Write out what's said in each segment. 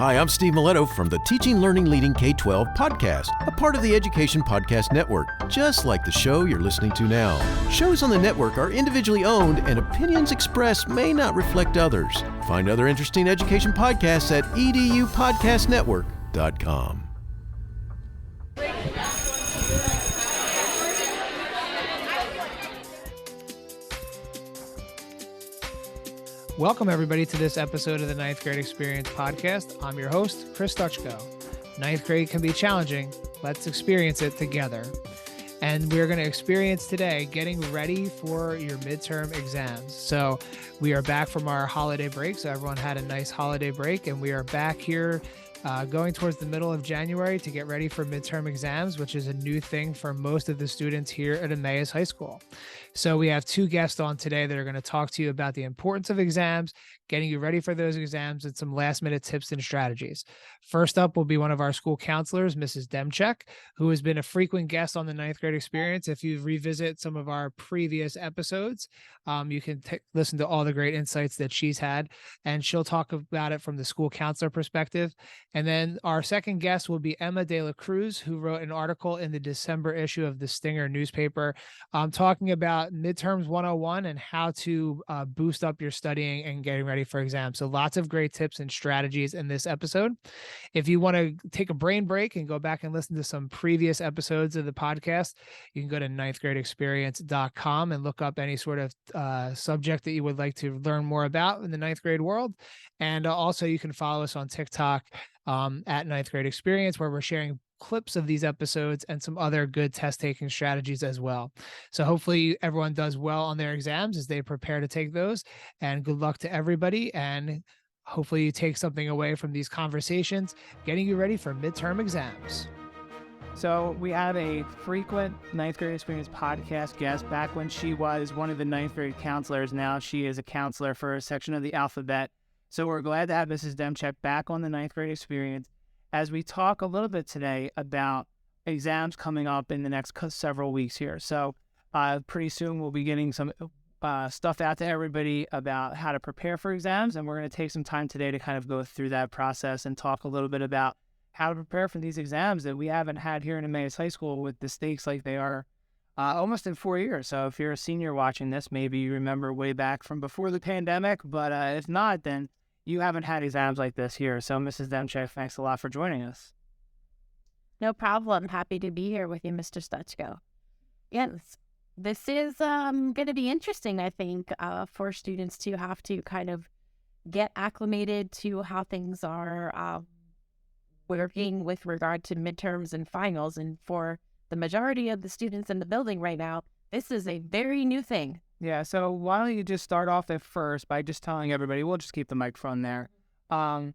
Hi, I'm Steve Miletto from the Teaching, Learning, Leading K-12 podcast, a part of the Education Podcast Network, just like the show you're listening to now. Shows on the network are individually owned, and opinions expressed may not reflect others. Find other interesting education podcasts at edupodcastnetwork.com. Welcome, everybody, to this episode of the Ninth Grade Experience podcast. I'm your host, Chris Dutchko. Ninth grade can be challenging. Let's experience it together. And we're going to experience today getting ready for your midterm exams. So we are back from our holiday break. So everyone had a nice holiday break, and we are back here going towards the middle of January to get ready for midterm exams, which is a new thing for most of the students here at Emmaus High School. So we have two guests on today that are going to talk to you about the importance of exams, getting you ready for those exams, and some last minute tips and strategies. First up will be one of our school counselors, Mrs. Demchak, who has been a frequent guest on the Ninth Grade Experience. If you revisit some of our previous episodes, you can listen to all the great insights that she's had, and she'll talk about it from the school counselor perspective. And then our second guest will be Emma de la Cruz, who wrote an article in the December issue of the Stinger newspaper talking about Midterms 101 and how to boost up your studying and getting ready for exams. So lots of great tips and strategies in this episode. If you want to take a brain break and go back and listen to some previous episodes of the podcast, you can go to ninthgradeexperience.com and look up any sort of subject that you would like to learn more about in the ninth grade world. And also you can follow us on TikTok at Ninth Grade Experience, where we're sharing clips of these episodes and some other good test taking strategies as well. So hopefully everyone does well on their exams as they prepare to take those, and good luck to everybody. And hopefully you take something away from these conversations, getting you ready for midterm exams. So we have a frequent Ninth Grade Experience podcast guest. Back when she was one of the ninth grade counselors, now she is a counselor for a section of the alphabet. So we're glad to have Mrs. Demchak back on the Ninth Grade Experience as we talk a little bit today about exams coming up in the next several weeks here. So pretty soon we'll be getting some stuff out to everybody about how to prepare for exams, and we're going to take some time today to kind of go through that process and talk a little bit about how to prepare for these exams that we haven't had here in Emmaus High School with the stakes like they are almost in 4 years. So if you're a senior watching this, maybe you remember way back from before the pandemic, but if not, then you haven't had exams like this here. So Mrs. Demchak, thanks a lot for joining us. No problem. Happy to be here with you, Mr. Stuchko. Yes, this is going to be interesting, I think, for students to have to kind of get acclimated to how things are working with regard to midterms and finals. And for the majority of the students in the building right now, this is a very new thing. Yeah, so why don't you just start off at first by just telling everybody, we'll just keep the microphone there. Tell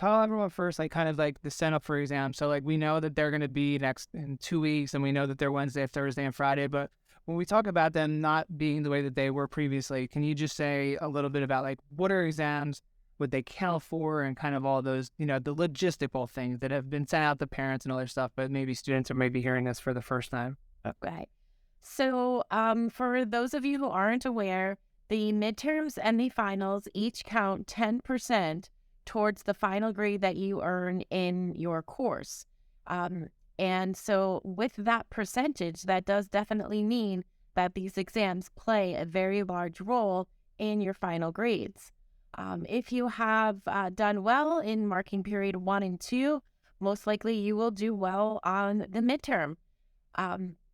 everyone first, like kind of like the setup for exams. So like we know that they're going to be next in 2 weeks, and we know that they're Wednesday, Thursday, and Friday. But when we talk about them not being the way that they were previously, can you just say a little bit about like what are exams, what they count for, and kind of all those, the logistical things that have been sent out to parents and other stuff, but maybe students are maybe hearing this for the first time. Okay. So for those of you who aren't aware, the midterms and the finals each count 10% towards the final grade that you earn in your course. And so with that percentage, that does definitely mean that these exams play a very large role in your final grades. If you have done well in marking period 1 and 2, most likely you will do well on the midterm.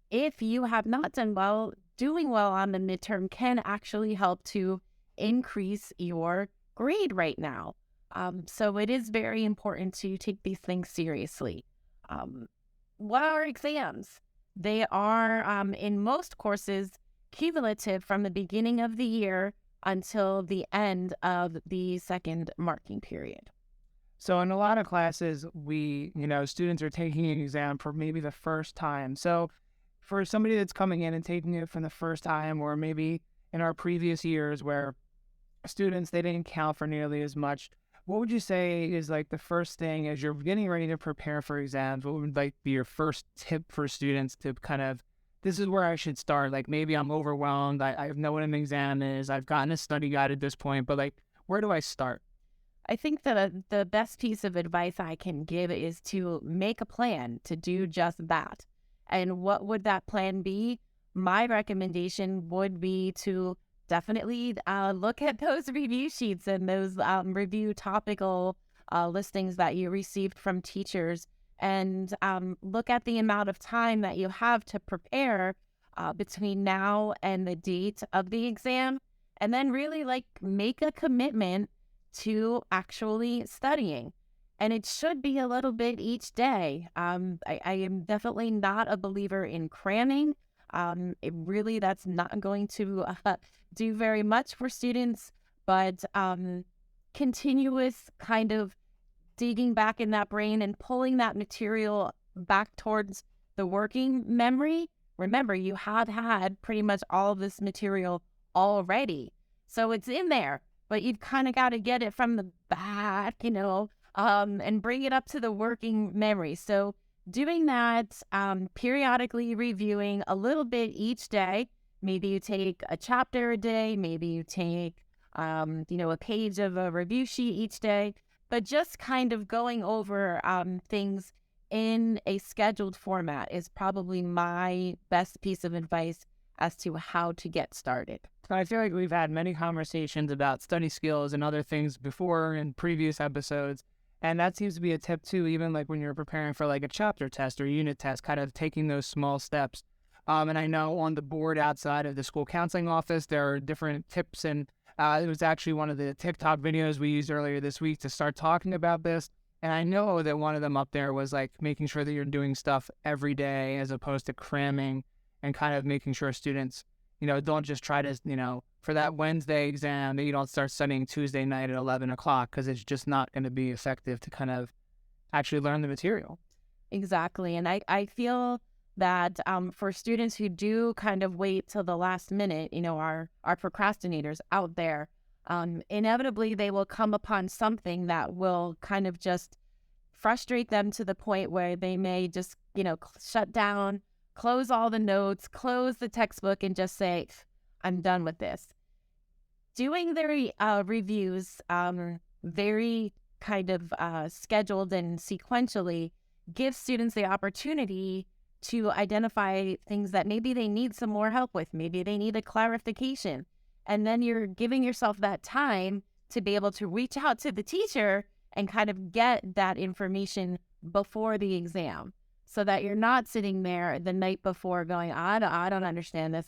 If you have not done well, doing well on the midterm can actually help to increase your grade right now. So it is very important to take these things seriously. What are exams? They are, in most courses, cumulative from the beginning of the year until the end of the second marking period. So in a lot of classes, students are taking an exam for maybe the first time. So for somebody that's coming in and taking it for the first time, or maybe in our previous years where students, they didn't count for nearly as much, what would you say is like the first thing as you're getting ready to prepare for exams? What would like be your first tip for students to kind of, this is where I should start? Like maybe I'm overwhelmed. I know what an exam is. I've gotten a study guide at this point, but like, where do I start? I think that the best piece of advice I can give is to make a plan to do just that. And what would that plan be? My recommendation would be to definitely look at those review sheets and those review topical listings that you received from teachers, and look at the amount of time that you have to prepare between now and the date of the exam, and then really make a commitment to actually studying. And it should be a little bit each day. I am definitely not a believer in cramming. That's not going to do very much for students, but continuous kind of digging back in that brain and pulling that material back towards the working memory. Remember, you have had pretty much all of this material already. So it's in there, but you've kind of got to get it from the back, and bring it up to the working memory. So doing that, periodically reviewing a little bit each day. Maybe you take a chapter a day, maybe you take, a page of a review sheet each day, but just kind of going over things in a scheduled format is probably my best piece of advice as to how to get started. I feel like we've had many conversations about study skills and other things before in previous episodes. And that seems to be a tip too, even like when you're preparing for like a chapter test or unit test, kind of taking those small steps. And I know on the board outside of the school counseling office, there are different tips. And it was actually one of the TikTok videos we used earlier this week to start talking about this. And I know that one of them up there was like making sure that you're doing stuff every day as opposed to cramming, and kind of making sure students, don't just try to, for that Wednesday exam, that you don't start studying Tuesday night at 11 o'clock, because it's just not going to be effective to kind of actually learn the material. Exactly. And I feel that for students who do kind of wait till the last minute, our procrastinators out there, inevitably they will come upon something that will kind of just frustrate them to the point where they may just, shut down, close all the notes, close the textbook, and just say, I'm done with this. Doing their reviews very kind of scheduled and sequentially gives students the opportunity to identify things that maybe they need some more help with. Maybe they need a clarification. And then you're giving yourself that time to be able to reach out to the teacher and kind of get that information before the exam, so that you're not sitting there the night before going, I don't understand this,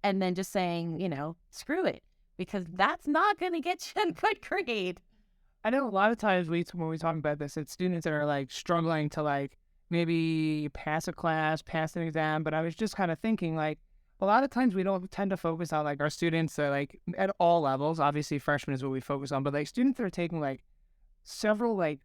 and then just saying, screw it, because that's not going to get you a good grade. I know a lot of times when we talk about this, it's students that are like struggling to like maybe pass a class, pass an exam, but I was just kind of thinking like, a lot of times we don't tend to focus on like our students that like at all levels. Obviously freshmen is what we focus on, but like students that are taking like several like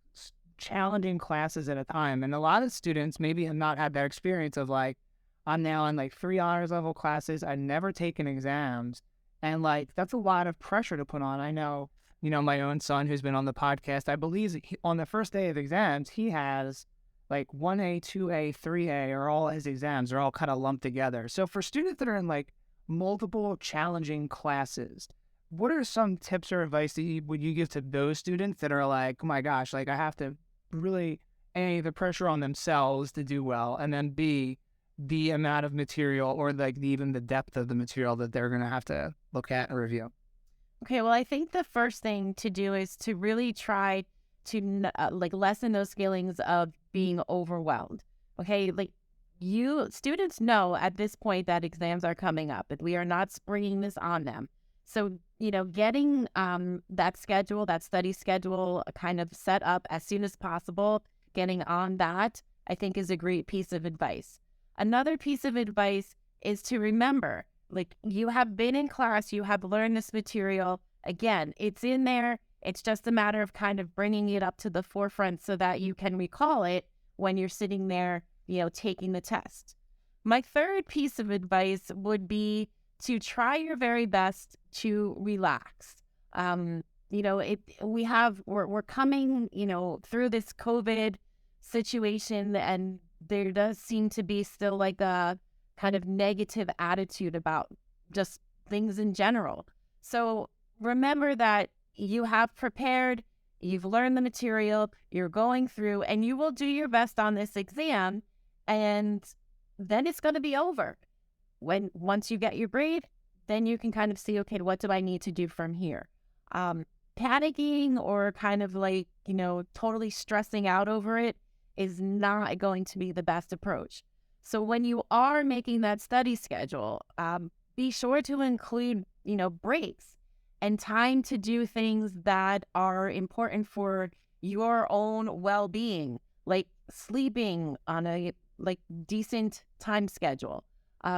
challenging classes at a time. And a lot of students maybe have not had that experience of like, I'm now in like 3 honors level classes. I've never taken exams. And like, that's a lot of pressure to put on. I know, my own son who's been on the podcast, I believe on the first day of exams, he has like 1A, 2A, 3A are all his exams. They're all kind of lumped together. So for students that are in like multiple challenging classes, what are some tips or advice that would you give to those students that are like, oh my gosh, like I have to really, A, the pressure on themselves to do well, and then B, the amount of material or like even the depth of the material that they're going to have to look at and review? Okay, well, I think the first thing to do is to really try to lessen those feelings of being overwhelmed. Okay, like students know at this point that exams are coming up, and we are not springing this on them. So, getting that schedule, that study schedule kind of set up as soon as possible, getting on that, I think is a great piece of advice. Another piece of advice is to remember, like, you have been in class, you have learned this material. Again, it's in there. It's just a matter of kind of bringing it up to the forefront so that you can recall it when you're sitting there, taking the test. My third piece of advice would be to try your very best to relax. We're coming, through this COVID situation, and there does seem to be still like a kind of negative attitude about just things in general. So remember that you have prepared, you've learned the material, you're going through, and you will do your best on this exam, and then it's going to be over. Once you get your grade, then you can kind of see, okay, what do I need to do from here? Panicking or kind of like, totally stressing out over it is not going to be the best approach. So when you are making that study schedule, be sure to include, breaks and time to do things that are important for your own well-being, like sleeping on a decent time schedule,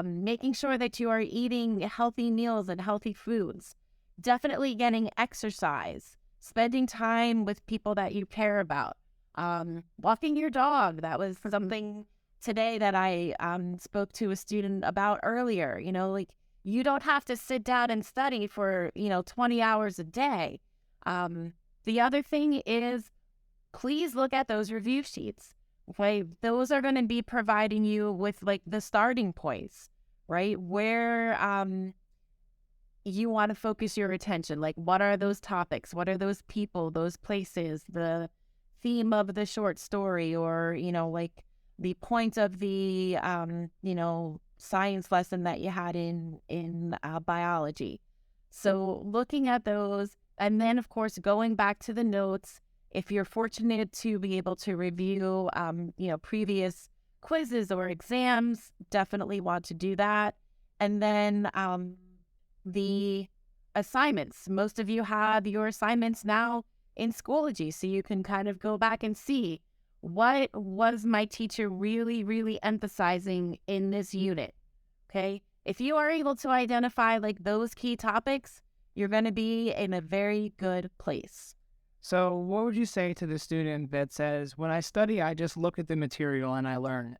making sure that you are eating healthy meals and healthy foods, definitely getting exercise, spending time with people that you care about, walking your dog. That was something today that I spoke to a student about earlier. You don't have to sit down and study for 20 hours a day. The other thing is, please look at those review sheets. Okay, those are going to be providing you with the starting points, right? Where you want to focus your attention. What are those topics? What are those people, those places, the theme of the short story, or, the point of the, science lesson that you had in biology. So looking at those, and then, of course, going back to the notes. If you're fortunate to be able to review, previous quizzes or exams, definitely want to do that. And then the assignments. Most of you have your assignments now in Schoology, so you can kind of go back and see what was my teacher really, really emphasizing in this unit. Okay? If you are able to identify those key topics, you're going to be in a very good place. So what would you say to the student that says, when I study, I just look at the material and I learn it?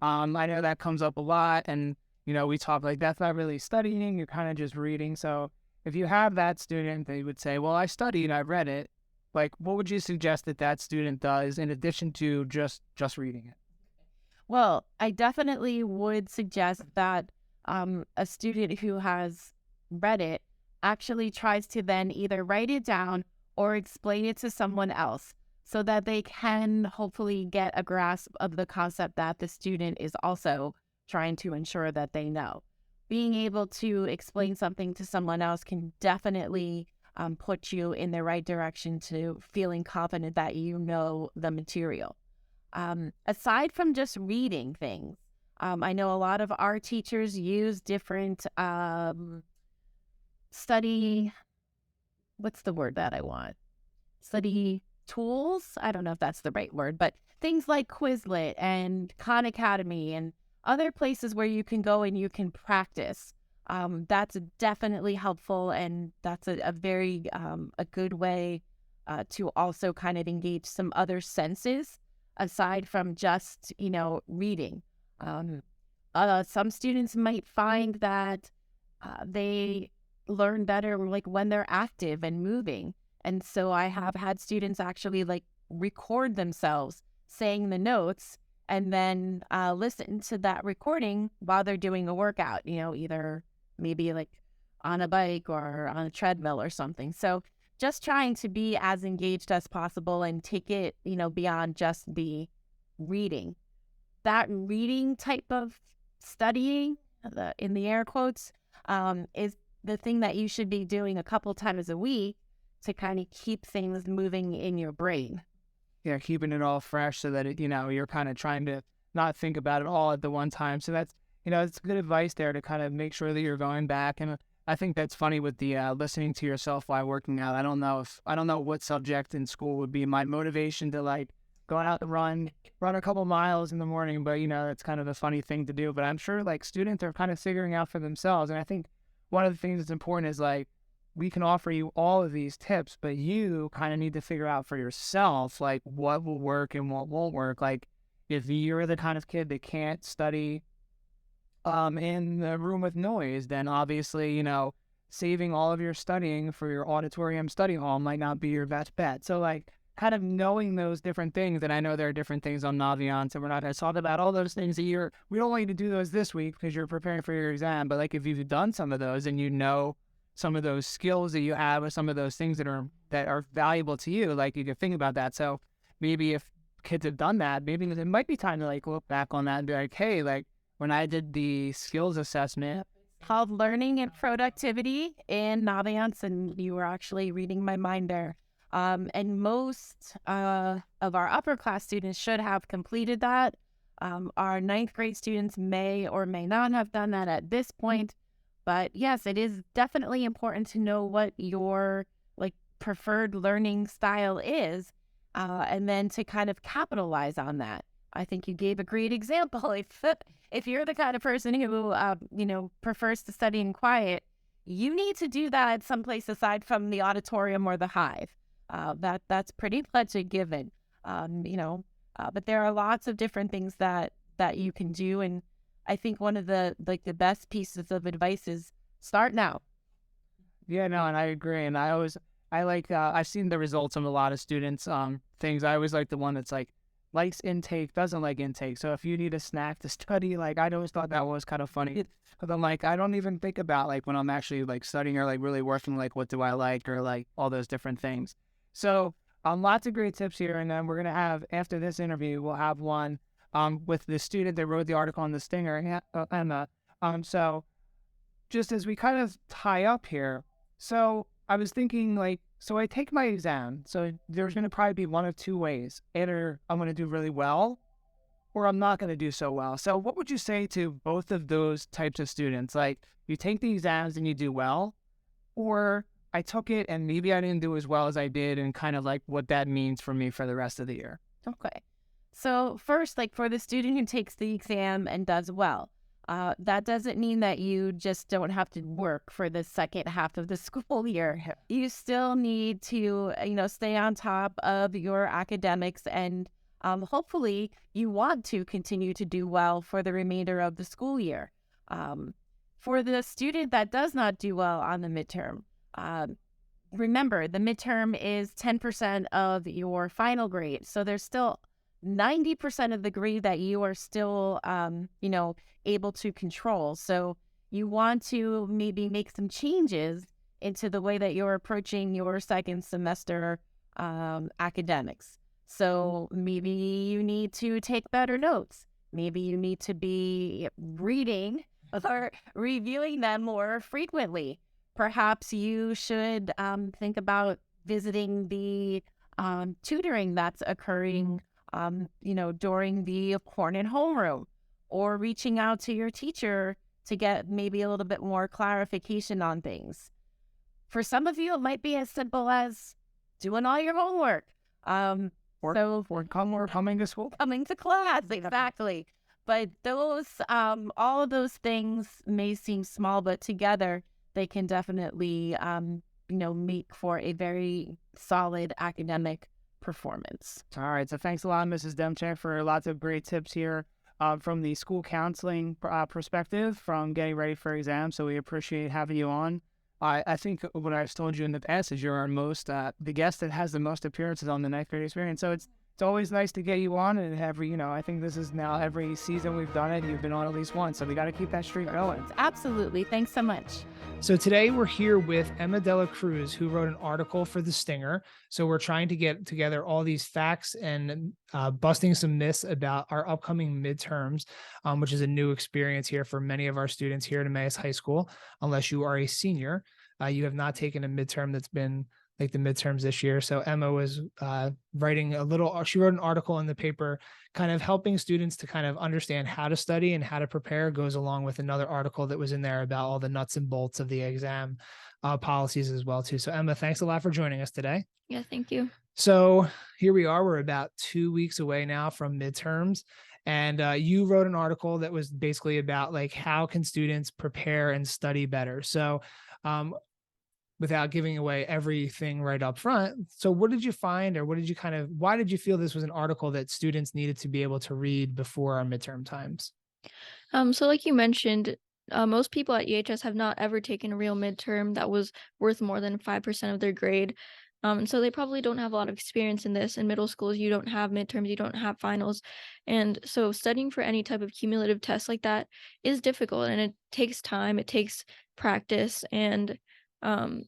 I know that comes up a lot, and, we talk that's not really studying, you're kind of just reading. So if you have that student, they would say, well, I studied, I read it. What would you suggest that student does in addition to just reading it? Well, I definitely would suggest that a student who has read it actually tries to then either write it down or explain it to someone else, so that they can hopefully get a grasp of the concept that the student is also trying to ensure that they know. Being able to explain something to someone else can definitely put you in the right direction to feeling confident that you know the material. Aside from just reading things, I know a lot of our teachers use different study tools. I don't know if that's the right word, but things like Quizlet and Khan Academy and other places where you can go and you can practice. That's definitely helpful, and that's a very a good way to also kind of engage some other senses aside from just reading. Some students might find that they learn better when they're active and moving. And so I have had students actually record themselves saying the notes and then listen to that recording while they're doing a workout, either maybe on a bike or on a treadmill or something. So just trying to be as engaged as possible and take it, beyond just the reading. That reading type of studying, in the air quotes, is the thing that you should be doing a couple times a week to kind of keep things moving in your brain. Yeah, keeping it all fresh so that you're kind of trying to not think about it all at the one time. So that's, it's good advice there to kind of make sure that you're going back. And I think that's funny with the listening to yourself while working out. I don't know what subject in school would be my motivation to go out and run a couple miles in the morning, but it's kind of a funny thing to do. But I'm sure students are kind of figuring out for themselves. And I think one of the things that's important is we can offer you all of these tips, but you kind of need to figure out for yourself what will work and what won't work. If you're the kind of kid that can't study in the room with noise, then obviously saving all of your studying for your auditorium study hall might not be your best bet. So kind of knowing those different things, and I know there are different things on Naviance, and we're not going to talk about all those things that we don't want you to do those this week because you're preparing for your exam, but if you've done some of those and some of those skills that you have or some of those things that are valuable to you. Like you can think about that. So maybe if kids have done that, maybe it might be time to like look back on that and be like, hey, like when I did the skills assessment, Called Learning and Productivity in Naviance, and you were actually reading my mind there. And most of our upper class students should have completed that. Our ninth grade students may or may not have done that at this point. But yes, it is definitely important to know what your like preferred learning style is, and then to kind of capitalize on that. I think you gave a great example. If you're the kind of person who prefers to study in quiet, you need to do that someplace aside from the auditorium or the hive. That's pretty much a given. But there are lots of different things that you can do, and I think one of the best pieces of advice is start now. Yeah, no, and I agree. And I've seen the results of a lot of students, things. I always like the one that's like, likes intake, doesn't like intake. So if you need a snack to study, like I always thought that was kind of funny. But I'm like, I don't even think about like when I'm actually like studying or like really working, like what do I like or like all those different things. So lots of great tips here. And then we're going to have, after this interview, we'll have one with the student that wrote the article on the Stinger, Emma. So just as we kind of tie up here, so I was thinking like, so I take my exam. So there's going to probably be one of two ways. Either I'm going to do really well or I'm not going to do so well. So what would you say to both of those types of students? Like you take the exams and you do well, or I took it and maybe I didn't do as well as I did, and kind of like what that means for me for the rest of the year. Okay. So first, like for the student who takes the exam and does well, that doesn't mean that you just don't have to work for the second half of the school year. You still need to, stay on top of your academics, and hopefully you want to continue to do well for the remainder of the school year. For the student that does not do well on the midterm, remember the midterm is 10% of your final grade. So there's still 90% of the grade that you are still, able to control. So you want to maybe make some changes into the way that you're approaching your second semester academics. So maybe you need to take better notes. Maybe you need to be reading or reviewing them more frequently. Perhaps you should think about visiting the tutoring that's occurring during the morning homeroom, or reaching out to your teacher to get maybe a little bit more clarification on things. For some of you, it might be as simple as doing all your homework. Or coming to school. Coming to class, exactly. But those, all of those things may seem small, but together they can definitely, make for a very solid academic performance. All right. So thanks a lot, Mrs. Demchak, for lots of great tips here from the school counseling perspective, from getting ready for exams. So we appreciate having you on. I think what I've told you in the past is you're our the guest that has the most appearances on the ninth grade experience. So it's always nice to get you on, and I think this is now every season we've done it, you've been on at least once. So we got to keep that streak going. Absolutely. Thanks so much. So today we're here with Emma Dela Cruz, who wrote an article for the Stinger. So we're trying to get together all these facts and busting some myths about our upcoming midterms, which is a new experience here for many of our students here at Emmaus High School. Unless you are a senior, you have not taken a midterm that's been like the midterms this year. So Emma was she wrote an article in the paper kind of helping students to kind of understand how to study and how to prepare. Goes along with another article that was in there about all the nuts and bolts of the exam policies as well too. So Emma, thanks a lot for joining us today. Yeah, thank you. So here we are, we're about 2 weeks away now from midterms. And you wrote an article that was basically about like, how can students prepare and study better? So without giving away everything right up front. So what did you find, or why did you feel this was an article that students needed to be able to read before our midterm times? So like you mentioned, most people at EHS have not ever taken a real midterm that was worth more than 5% of their grade. So they probably don't have a lot of experience in this. In middle schools, you don't have midterms, you don't have finals. And so studying for any type of cumulative test like that is difficult, and it takes time, it takes practice. And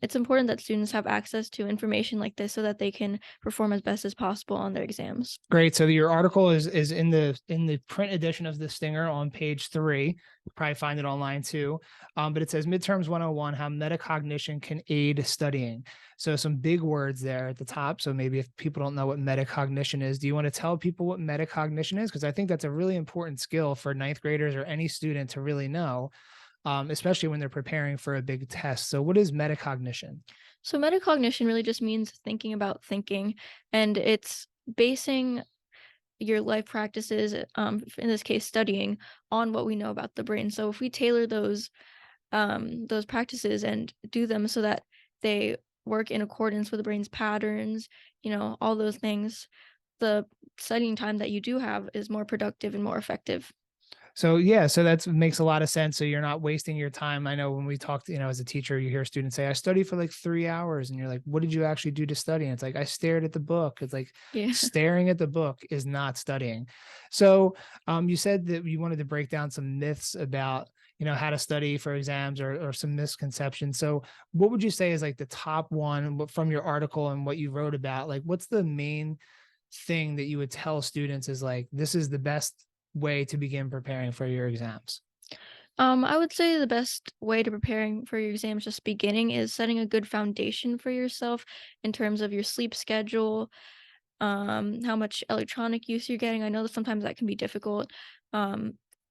it's important that students have access to information like this so that they can perform as best as possible on their exams. Great. So your article is in the print edition of the Stinger on page 3. You'll probably find it online too. But it says Midterms 101, how metacognition can aid studying. So some big words there at the top. So maybe if people don't know what metacognition is, do you want to tell people what metacognition is? Because I think that's a really important skill for ninth graders or any student to really know, especially when they're preparing for a big test. So what is metacognition? So metacognition really just means thinking about thinking, and it's basing your life practices, in this case studying, on what we know about the brain. So if we tailor those practices and do them so that they work in accordance with the brain's patterns, all those things, the studying time that you do have is more productive and more effective. So yeah, so that makes a lot of sense. So you're not wasting your time. I know when we talked, as a teacher, you hear students say, I study for like 3 hours. And you're like, what did you actually do to study? And it's like, I stared at the book. It's like Yeah. staring at the book is not studying. So you said that you wanted to break down some myths about, how to study for exams or some misconceptions. So what would you say is like the top one from your article and what you wrote about? Like, what's the main thing that you would tell students is like, this is the best way to begin preparing for your exams? I would say the best way to preparing for your exams just beginning is setting a good foundation for yourself in terms of your sleep schedule, how much electronic use you're getting. I know that sometimes that can be difficult.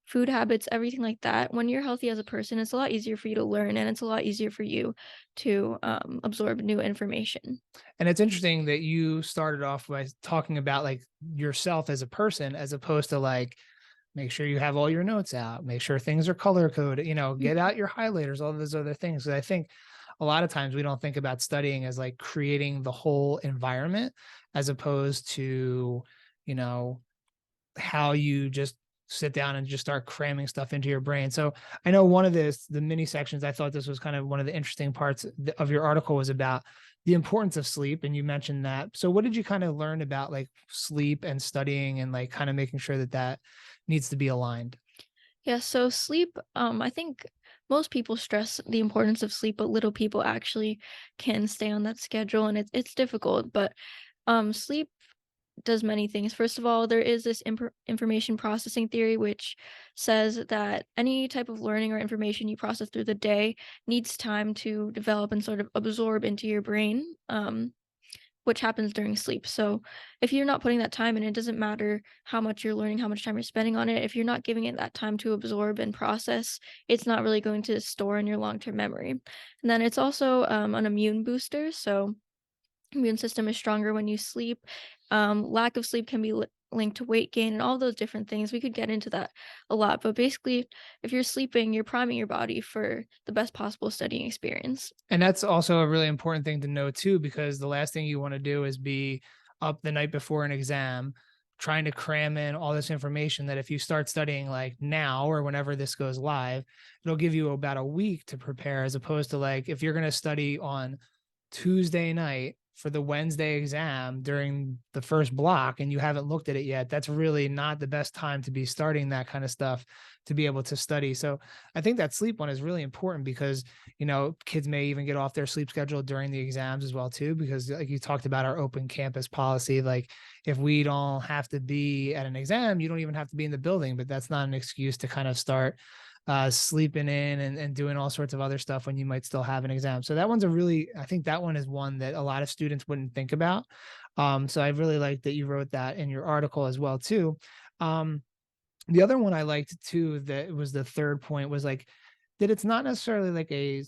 Food habits, everything like that. When you're healthy as a person, it's a lot easier for you to learn, and it's a lot easier for you to absorb new information. And it's interesting that you started off by talking about like yourself as a person, as opposed to like, make sure you have all your notes out, make sure things are color coded, get out your highlighters, all those other things. 'Cause I think a lot of times we don't think about studying as like creating the whole environment, as opposed to, how you just sit down and just start cramming stuff into your brain. So I know one of the mini sections, I thought this was kind of one of the interesting parts of your article was about the importance of sleep. And you mentioned that. So what did you kind of learn about like sleep and studying and like kind of making sure that that needs to be aligned? Yeah, so sleep, I think most people stress the importance of sleep, but little people actually can stay on that schedule, and it's difficult. But sleep does many things. First of all, there is this information processing theory, which says that any type of learning or information you process through the day needs time to develop and sort of absorb into your brain, which happens during sleep. So if you're not putting that time in, it doesn't matter how much you're learning, how much time you're spending on it. If you're not giving it that time to absorb and process, it's not really going to store in your long-term memory. And then it's also an immune booster. So immune system is stronger when you sleep. Lack of sleep can be linked to weight gain and all those different things. We could get into that a lot, but basically, if you're sleeping, you're priming your body for the best possible studying experience. And that's also a really important thing to know too, because the last thing you want to do is be up the night before an exam trying to cram in all this information that if you start studying like now or whenever this goes live, it'll give you about a week to prepare, as opposed to like if you're going to study on Tuesday night for the Wednesday exam during the first block and you haven't looked at it yet, that's really not the best time to be starting that kind of stuff to be able to study. So I think that sleep one is really important because, kids may even get off their sleep schedule during the exams as well too, because like you talked about our open campus policy, like if we don't have to be at an exam, you don't even have to be in the building, but that's not an excuse to kind of start sleeping in and doing all sorts of other stuff when you might still have an exam. So that one's I think that one is one that a lot of students wouldn't think about. So I really like that you wrote that in your article as well too. The other one I liked too, that was the third point, was like that it's not necessarily like a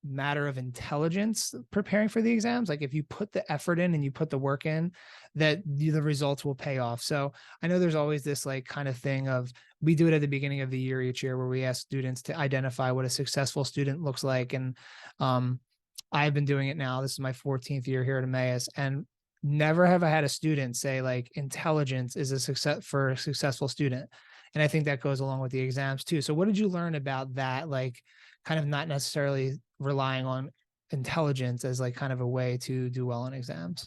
matter of intelligence preparing for the exams. Like if you put the effort in and you put the work in, that the results will pay off. So I know there's always this like kind of thing of, we do it at the beginning of the year each year where we ask students to identify what a successful student looks like. And I've been doing it now. This is my 14th year here at Emmaus, and never have I had a student say like intelligence is a success for a successful student. And I think that goes along with the exams too. So what did you learn about that? Like kind of not necessarily relying on intelligence as like kind of a way to do well in exams?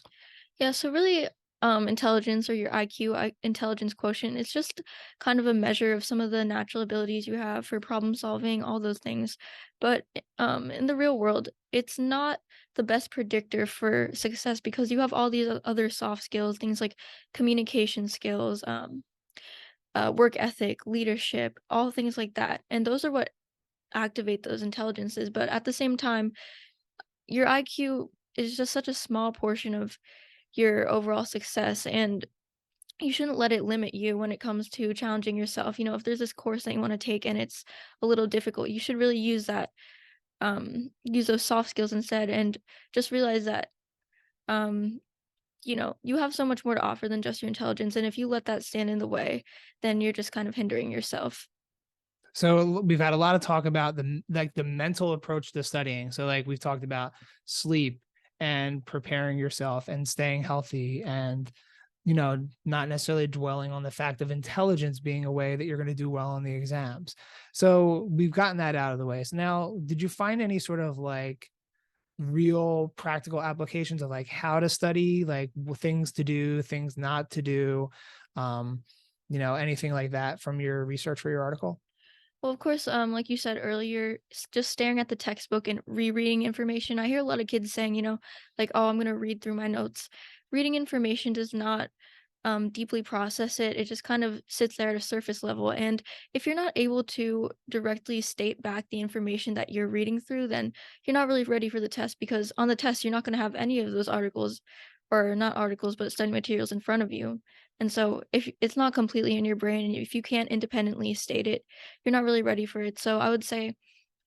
Yeah, so really intelligence or your IQ, intelligence quotient. It's just kind of a measure of some of the natural abilities you have for problem solving, all those things. But in the real world, it's not the best predictor for success because you have all these other soft skills, things like communication skills, work ethic, leadership, all things like that. And those are what activate those intelligences. But at the same time, your IQ is just such a small portion of your overall success, and you shouldn't let it limit you when it comes to challenging yourself. If there's this course that you want to take and it's a little difficult, you should really use those soft skills instead, and just realize that um you have so much more to offer than just your intelligence, and if you let that stand in the way, then you're just kind of hindering yourself. So we've had a lot of talk about the mental approach to studying. So like we've talked about sleep and preparing yourself and staying healthy and not necessarily dwelling on the fact of intelligence being a way that you're going to do well on the exams. So we've gotten that out of the way. So now, did you find any sort of like real practical applications of like how to study, like things to do, things not to do, anything like that from your research for your article? Well, of course, like you said earlier, just staring at the textbook and rereading information. I hear a lot of kids saying, like, "Oh, I'm gonna read through my notes." Reading information does not deeply process it. It just kind of sits there at a surface level. And if you're not able to directly state back the information that you're reading through, then you're not really ready for the test, because on the test, you're not going to have any of those articles, or not articles, but study materials in front of you. And so if it's not completely in your brain and if you can't independently state it, you're not really ready for it. So I would say,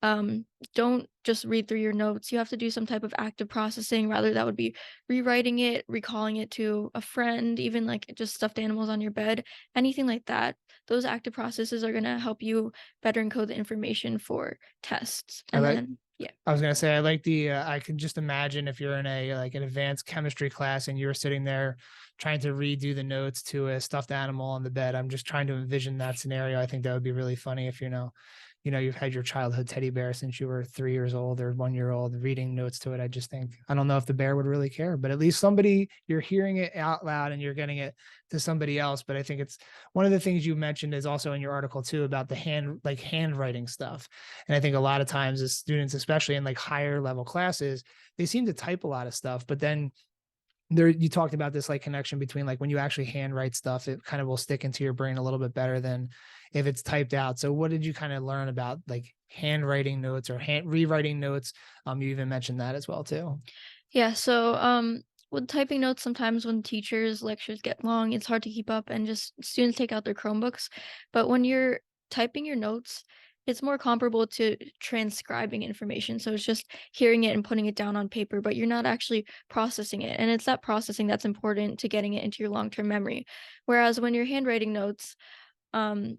don't just read through your notes. You have to do some type of active processing. Rather, that would be rewriting it, recalling it to a friend, even like just stuffed animals on your bed, anything like that. Those active processes are going to help you better encode the information for tests. I And like then, yeah. I was gonna say I like I could just imagine if you're in a like an advanced chemistry class and you're sitting there trying to redo the notes to a stuffed animal on the bed. I'm just trying to envision that scenario. I think that would be really funny if you've had your childhood teddy bear since you were 3 years old or 1 year old reading notes to it. I just think I don't know if the bear would really care, but at least somebody you're hearing it out loud and you're getting it to somebody else. But I think it's one of the things you mentioned is also in your article too about the handwriting stuff. And I think a lot of times as students, especially in like higher level classes, they seem to type a lot of stuff, but then you talked about this like connection between like when you actually handwrite stuff, it kind of will stick into your brain a little bit better than if it's typed out. So what did you kind of learn about like handwriting notes or rewriting notes? You even mentioned that as well too. Yeah. So, with typing notes, sometimes when teachers' lectures get long, it's hard to keep up and just students take out their Chromebooks. But when you're typing your notes, it's more comparable to transcribing information. So it's just hearing it and putting it down on paper, but you're not actually processing it. And it's that processing that's important to getting it into your long-term memory. Whereas when you're handwriting notes, um,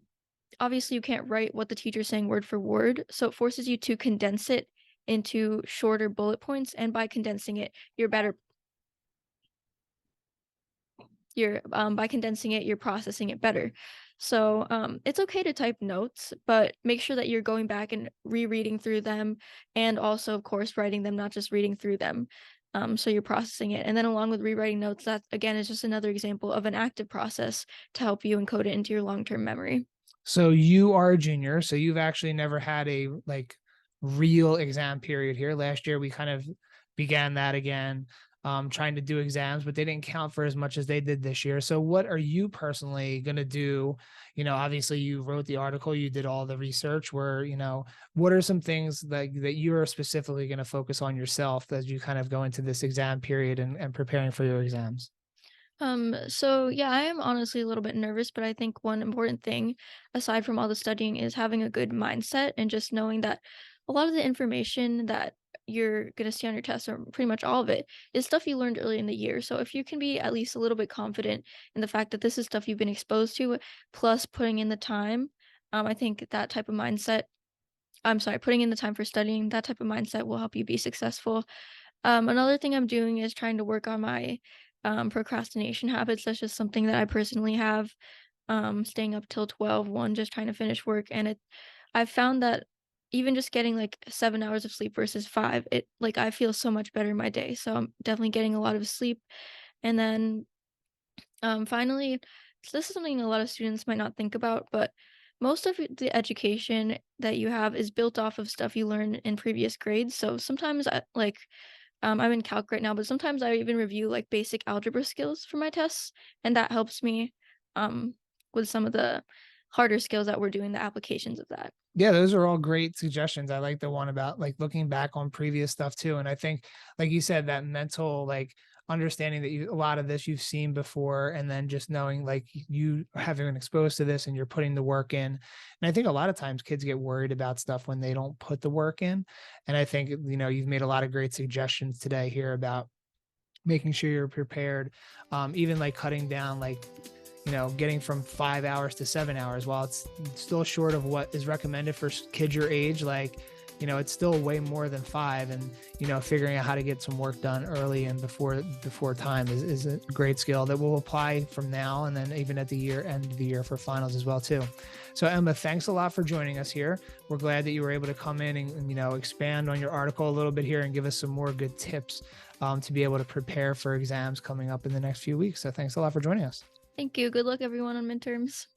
obviously you can't write what the teacher's saying word for word. So it forces you to condense it into shorter bullet points. And by condensing it, by condensing it, you're processing it better. So it's okay to type notes, but make sure that you're going back and rereading through them, and also, of course, writing them, not just reading through them. So you're processing it, and then along with rewriting notes, that again is just another example of an active process to help you encode it into your long-term memory. So you are a junior, so you've actually never had a like real exam period here. Last year we kind of began that again, trying to do exams, but they didn't count for as much as they did this year. So what are you personally going to do? Obviously you wrote the article, you did all the research what are some things that you're specifically going to focus on yourself as you kind of go into this exam period and preparing for your exams? So yeah, I am honestly a little bit nervous, but I think one important thing, aside from all the studying, is having a good mindset and just knowing that a lot of the information that you're gonna see on your test, or pretty much all of it, is stuff you learned early in the year. So if you can be at least a little bit confident in the fact that this is stuff you've been exposed to, plus putting in the time, I think that type of mindset, I'm sorry, putting in the time for studying, that type of mindset will help you be successful. Another thing I'm doing is trying to work on my procrastination habits. That's just something that I personally have. Staying up till 12, 1, just trying to finish work. And I've found that even just getting like 7 hours of sleep versus 5, it like I feel so much better in my day. So I'm definitely getting a lot of sleep. And then Finally, so this is something a lot of students might not think about, but most of the education that you have is built off of stuff you learn in previous grades. So sometimes, I'm in calc right now, but sometimes I even review like basic algebra skills for my tests, and that helps me um, with some of the harder skills that we're doing the applications of that. Yeah, those are all great suggestions. I like the one about like looking back on previous stuff too. And I think, like you said, that mental like understanding that a lot of this you've seen before, and then just knowing like you having been exposed to this and you're putting the work in. And I think a lot of times kids get worried about stuff when they don't put the work in. And I think, you've made a lot of great suggestions today here about making sure you're prepared, even like cutting down like getting from 5 hours to 7 hours. While it's still short of what is recommended for kids your age, like, it's still way more than 5. And, figuring out how to get some work done early and before time is a great skill that will apply from now. And then even at the end of the year for finals as well, too. So Emma, thanks a lot for joining us here. We're glad that you were able to come in and expand on your article a little bit here and give us some more good tips to be able to prepare for exams coming up in the next few weeks. So thanks a lot for joining us. Thank you. Good luck, everyone, on midterms.